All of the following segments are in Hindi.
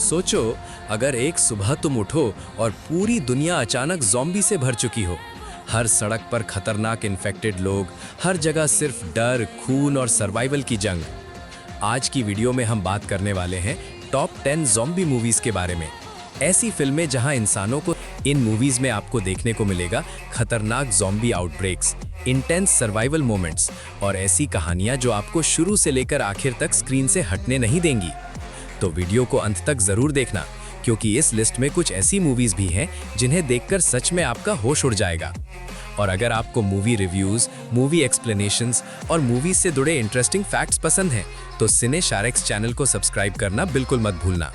सोचो, अगर एक सुबह तुम उठो और पूरी दुनिया अचानक ज़ॉम्बी से भर चुकी हो। हर सड़क पर खतरनाक इन्फेक्टेड लोग, हर जगह सिर्फ डर, खून और सर्वाइवल की जंग। आज की वीडियो में हम बात करने वाले हैं टॉप 10 ज़ॉम्बी मूवीज़ के बारे में। ऐसी फिल्में जहां इंसानों को इन मूवीज़ में आपको देखने को मिलेगा खतरनाक zombie outbreaks, intense survival moments और ऐसी कहानियां जो आपको शुरू से लेकर आखिर तक स्क्रीन से हटने नहीं देंगी। तो वीडियो को अंत तक जरूर देखना, क्योंकि इस लिस्ट में कुछ ऐसी मूवीज भी हैं जिन्हें देखकर सच में आपका होश उड़ जाएगा। और अगर आपको मूवी रिव्यूज, मूवी एक्सप्लेनेशंस और मूवीज से जुड़े इंटरेस्टिंग फैक्ट्स पसंद हैं, तो सिने शारेक्स चैनल को सब्सक्राइब करना बिल्कुल मत भूलना।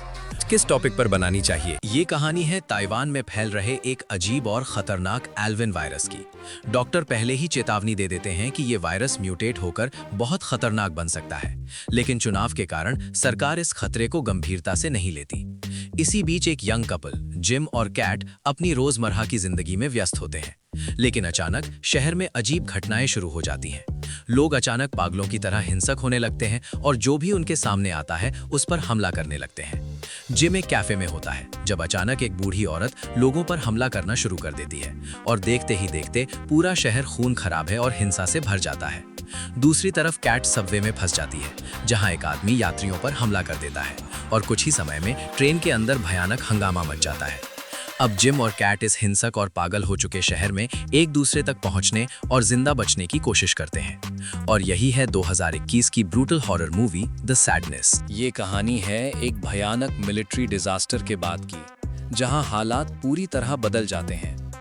किस टॉपिक पर बनानी चाहिए? ये कहानी है ताइवान में फैल रहे एक अजीब और खतरनाक एल्विन वायरस की। डॉक्टर पहले ही चेतावनी दे देते हैं कि ये वायरस म्यूटेट होकर बहुत खतरनाक बन सकता है, लेकिन चुनाव के कारण सरकार इस खतरे को गंभीरता से नहीं लेती। इसी बीच एक यंग कपल, जिम और कैट, अपनी रोजमर्रा की जिंदगी में व्यस्त होते हैं। लेकिन अचानक शहर में अजीब घटनाएं शुरू हो जाती हैं। लोग अचानक पागलों की तरह हिंसक होने लगते हैं और जो भी उनके सामने आता है उस पर हमला करने लगते हैं। जिम एक कैफे में होता है जब अचानक एक बूढ़ी औरत लोगों पर हमला करना शुरू कर देती है और देखते ही देखते पूरा शहर खून खराब है और हिंसा से भर जाता है। दूसरी तरफ कैट सबवे में फंस जाती है, जहां एक आदमी यात्रियों पर हमला कर देता है और कुछ ही समय में ट्रेन के अंदर भयानक हंगामा मच जाता है। अब जिम और कैट इस हिंसक और पागल हो चुके शहर में एक दूसरे तक पहुंचने और जिंदा बचने की कोशिश करते हैं। और यही है 2021 की brutal horror movie the sadness. ये कहानी है एक भयानक मिलिट्री डिजास्टर के बाद की, जहां हालात पूरी तरह बदल जाते हैं।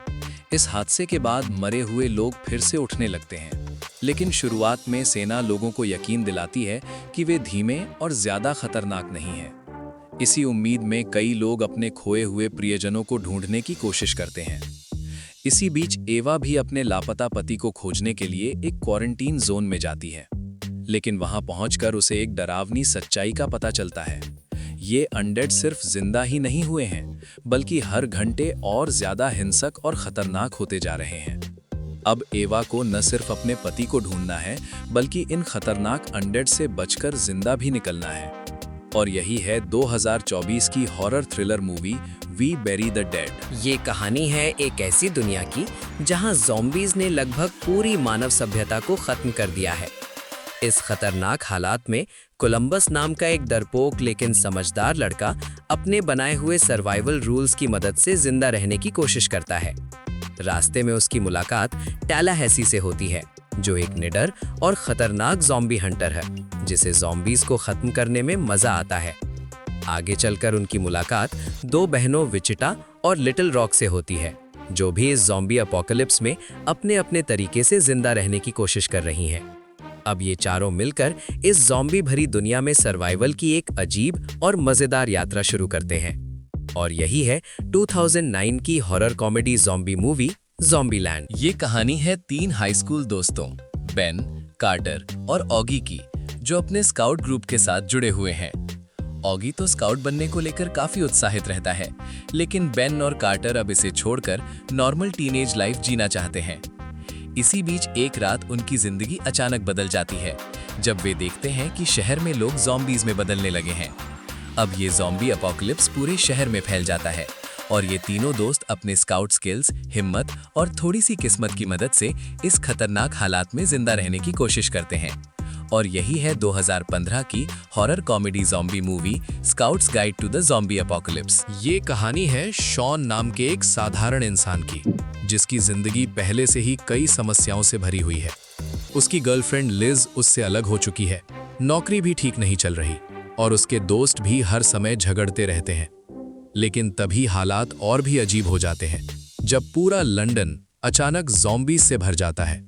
इस हादसे के बाद मरे हुए लोग फिर से उठने लगते हैं, लेकिन शुरुआत में सेना लोगों को यकीन दिलाती है कि वे धीमे और ज्यादा खतरनाक नहीं हैं। इसी उम्मीद में कई लोग अपने खोए हुए प्रियजनों को ढूंढने की कोशिश करते हैं। इसी बीच एवा भी अपने लापता पति को खोजने के लिए एक क्वारंटीन जोन में जाती है, लेकिन वहां पहुंचकर उसे एक डरावनी सच्चाई का पता चलता है। ये अनडेड सिर्फ जिंदा ही नहीं हुए हैं, बल्कि हर घंटे और ज्यादा हिंसक और खतरनाक होते जा रहे हैं। अब एवा को न सिर्फ अपने पति को ढूंढना है, बल्कि इन खतरनाक अनडेड से बचकर जिंदा भी निकलना है। और यही है 2024 की horror thriller movie we bury the dead. ये कहानी है एक ऐसी दुनिया की जहां ज़ॉम्बीज़ ने लगभग पूरी मानव सभ्यता को खत्म कर दिया है। इस खतरनाक हालात में कोलंबस नाम का एक डरपोक लेकिन समझदार लड़का अपने बनाए हुए सर्वाइवल रूल्स की मदद से जिंदा रहने की कोशिश करता है। रास्ते में उसकी मुलाकात टैलाहैसी से होती है, जो एक निडर और खतरनाक ज़ॉम्बी हंटर है, जिसे ज़ॉम्बीज़ को खत्म करने में मजा आता है। आगे चलकर उनकी मुलाकात दो बहनों विचिटा और लिटिल रॉक से होती है, जो भी इस ज़ॉम्बी अपोकलिप्स में अपने अपने तरीके से जिंदा रहने की कोशिश कर रही हैं। अब ये चारों मिलकर इस ज़ॉम्बी भरी दुनिया में सर्वाइवल की एक अजीब और मजेदार यात्रा शुरू करते हैं। और यही है 2009 की horror comedy zombie movie Zombieland. ये कहानी है 3 हाई स्कूल दोस्तों, बेन, कार्टर और ऑगी की, जो अपने स्काउट ग्रुप के साथ जुड़े हुए हैं। ऑगी तो स्काउट बनने को लेकर काफी उत्साहित रहता है, लेकिन बेन और कार्टर अब इसे छोड़कर नॉर्मल टीनेज लाइफ जीना चाहते हैं। इसी बीच एक रात उनकी जिंदगी अचानक बदल जाती है, जब वे देखते हैं कि शहर में लोग ज़ॉम्बीज़ में बदलने लगे हैं। अब ये ज़ॉम्बी अपोकलिप्स पूरे शहर में फैल जाता है और ये तीनों दोस्त अपने स्काउट स्किल्स, हिम्मत और थोड़ी सी किस्मत की मदद से इस खतरनाक हालात में जिंदा रहने की कोशिश करते हैं। और यही है 2015 की horror comedy zombie movie scouts guide to the zombie apocalypse. ये कहानी है शॉन नाम के एक साधारण इंसान की, जिसकी जिंदगी पहले से ही कई समस्याओं से भरी हुई है। उसकी गर्लफ्रेंड लिज उससे अलग हो चुकी है, नौकरी भी ठीक नहीं चल रही और उसके दोस्त भी हर समय झगड़ते रहते हैं। लेकिन तभी हालात और भी अजीब हो जाते हैं, जब पूरा लंदन अचानक ज़ॉम्बीज़ से भर जाता है।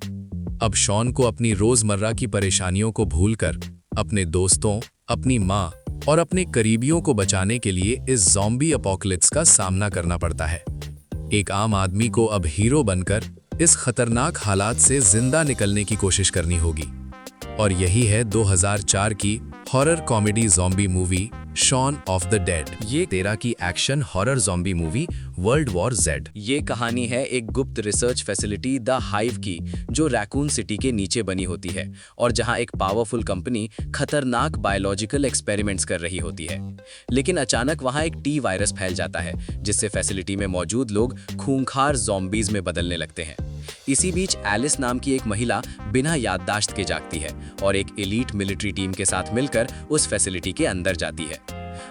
अब शॉन को अपनी रोजमर्रा की परेशानियों को भूलकर अपने दोस्तों, अपनी माँ और अपने करीबियों को बचाने के लिए इस ज़ॉम्बी अपोकलिप्स का सामना करना पड़ता है। एक आम आदमी को अब हीरो बनकर इस खतरनाक हालात से जिंदा निकलने की कोशिश करनी होगी। और यही है 2004 की horror comedy zombie movie Shaun of the dead. ये 13 की action horror zombie movie world war Z। ये कहानी है एक गुप्त रिसर्च फैसिलिटी द हाइव की, जो रैकून सिटी के नीचे बनी होती है और जहां एक पावरफुल कंपनी खतरनाक बायोलॉजिकल एक्सपेरिमेंट्स कर रही होती है। लेकिन अचानक वहां एक टी वायरस फैल जाता है, जिससे फैसिलिटी में मौजूद लोग खूंखार ज़ॉम्बीज में बदलने लगते हैं। इसी बीच एलिस नाम की एक महिला बिना याददाश्त के जागती है और एक एलीट मिलिट्री टीम के साथ मिलकर उस फैसिलिटी के अंदर जाती है।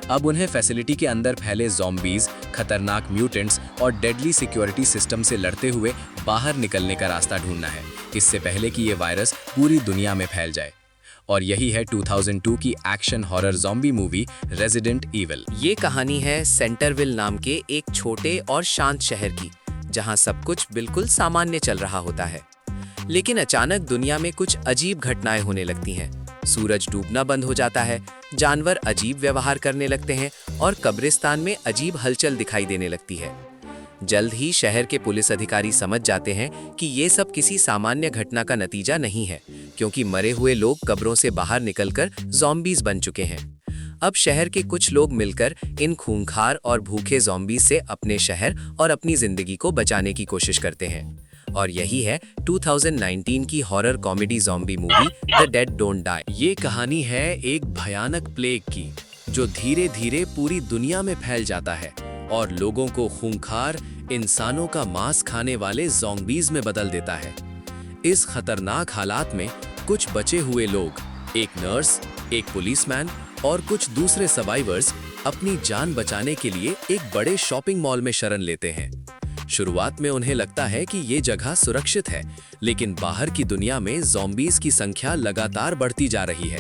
अब उन्हें फैसिलिटी के अंदर फैले ज़ॉम्बीज, खतरनाक म्यूटेंट्स और डेडली सिक्योरिटी सिस्टम से लड़ते हुए बाहर निकलने का रास्ता ढूंढना है, इससे पहले कि ये वायरस पूरी दुनिया में फैल जाए। और यही है 2002 की action horror zombie movie resident evil. ये कहानी है सेंटरविल नाम के एक छोटे और शांत शहर की, जहां सब कुछ बिल्कुल सामान्य चल रहा होता है। लेकिन अचानक दुनिया में कुछ अजीब घटनाएं होने लगती हैं। सूरज डूबना बंद हो जाता है, जानवर अजीब व्यवहार करने लगते हैं और कब्रिस्तान में अजीब हलचल दिखाई देने लगती है। जल्द ही शहर के पुलिस अधिकारी समझ जाते हैं कि ये सब किसी सामान्य घटना का नतीजा नहीं है, क्योंकि मरे हुए लोग कब्रों से बाहर निकलकर ज़ॉम्बीज बन चुके हैं। अब शहर के कुछ लोग मिलकर इन खूंखार और भूखे ज़ॉम्बीज से अपने शहर और अपनी जिंदगी को बचाने की कोशिश करते हैं। और यही है 2019 की horror comedy zombie movie the dead don't die. ये कहानी है एक भयानक प्लेग की, जो धीरे धीरे पूरी दुनिया में फैल जाता है और लोगों को खूंखार, इंसानों का मांस खाने वाले ज़ॉम्बीज में बदल देता है। इस खतरनाक हालात में कुछ बचे हुए लोग, एक नर्स, एक पुलिसमैन और कुछ दूसरे सर्वाइवर्स अपनी जान बचाने के लिए एक बड़े शॉपिंग मॉल में शरण लेते हैं। शुरुआत में उन्हें लगता है कि ये जगह सुरक्षित है, लेकिन बाहर की दुनिया में ज़ॉम्बीज की संख्या लगातार बढ़ती जा रही है।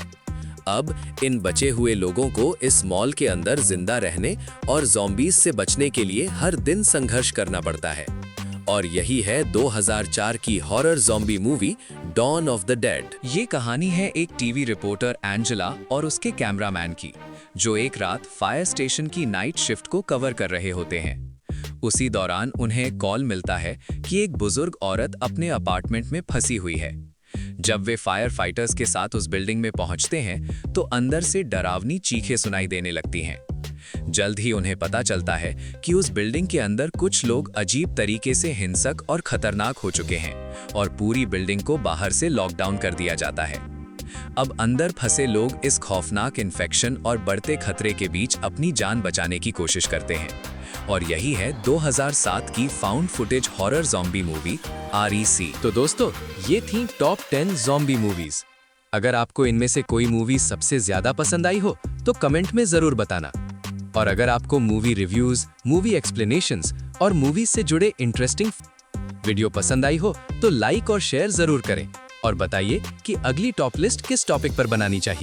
अब इन बचे हुए लोगों को इस मॉल के अंदर जिंदा रहने और ज़ॉम्बीज से बचने के लिए हर दिन संघर्ष करना पड़ता है। और यही है 2004 की horror zombie movie dawn of the dead. ये कहानी है एक टीवी रिपोर्टर एंजेला और उसके कैमरामैन की, जो एक रात फायर स्टेशन की नाइट शिफ्ट को कवर कर रहे होते हैं। उसी दौरान उन्हें एक कॉल मिलता है कि एक बुजुर्ग औरत अपने अपार्टमेंट में फंसी हुई है। जब वे फायर फाइटर्स के साथ उस बिल्डिंग में पहुंचते हैं तो अंदर से डरावनी चीखें सुनाई देने लगती हैं। जल्द ही उन्हें पता चलता है कि उस बिल्डिंग के अंदर कुछ लोग अजीब तरीके से हिंसक और खतरनाक हो चुके हैं और पूरी बिल्डिंग को बाहर से लॉकडाउन कर दिया जाता है। अब अंदर फंसे लोग इस खौफनाक इन्फेक्शन और बढ़ते खतरे के बीच अपनी जान बचाने की कोशिश करते हैं। और यही है 2007 की found footage horror zombie movie REC। तो दोस्तों, ये थी टॉप 10 ज़ॉम्बी मूवीज। अगर आपको इनमें से कोई मूवी सबसे ज्यादा पसंद आई हो तो कमेंट में जरूर बताना। और अगर आपको मूवी रिव्यूज, मूवी एक्सप्लेनेशंस और मूवीज से जुड़े इंटरेस्टिंग वीडियो पसंद आई हो तो लाइक और शेयर जरूर करें और बताइए कि अगली टॉप लिस्ट किस टॉपिक पर बनानी चाहिए।